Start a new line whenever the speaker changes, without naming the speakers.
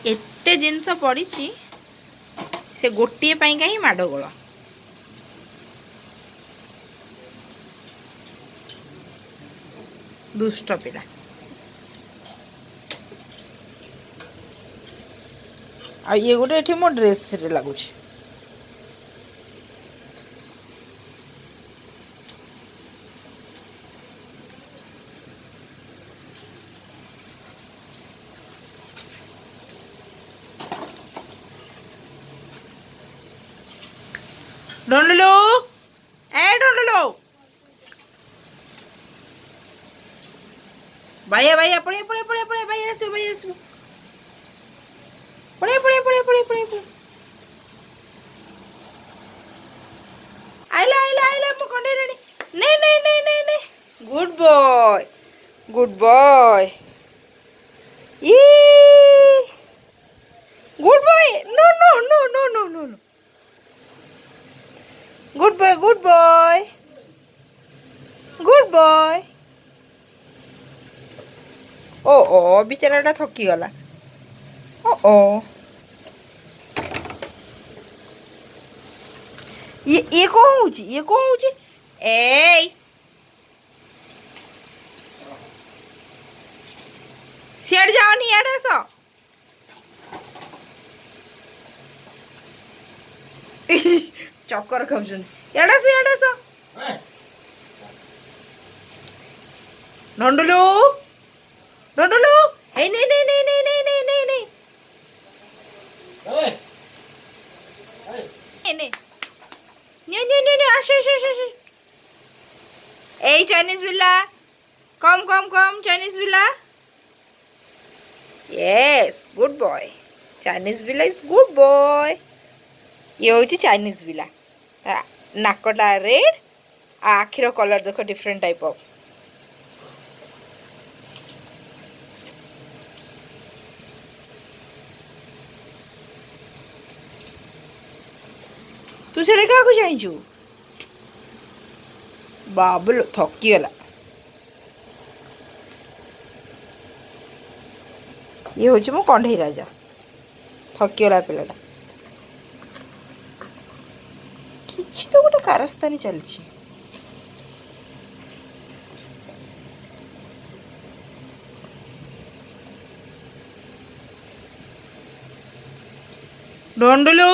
एते जिनस पड़ी से गोटे पाइंका ही माडगोल दुष्ट पिला आ ये गोटे एठी मो ड्रेस रे लागुछ डोंडलो ए डोंडलो भैया भैया पड़े पड़े पड़े पड़े भैया आसो पड़े पड़े पड़े पड़े पड़े पड़े आइला आइला आइला मो कंडे रेडी नहीं नहीं नहीं नहीं नहीं गुड बॉय ई good boy no no no no no no no good boy good boy good boy ओ ओ बेचाराटा थकी गला ओ ओ ये कौन होची ए सियाड़ जाओनी यार सो चक्कर खाउछन याडा सो ढंडलू ढंडलू हे नहीं नहीं नहीं नहीं नहीं नहीं नहीं नहीं नहीं नहीं नहीं नहीं आशो आशो आशो ए चाइनीज बिल्ला कम कम कम चाइनीज बिल्ला यस गुड बॉय चाइनीज बिल्ला इज गुड बॉय ये हूँ चाइनीज बिल्ला नाकटा रेड आखिर कलर देख डिफरेंट टाइप ऑफ तू से क्या चाहिए बाबुल थकीगला ये हूँ मो कंढई राजा थकीगला पिलाटा किसी तो गोटे कारस्तानी चलती ढंडलू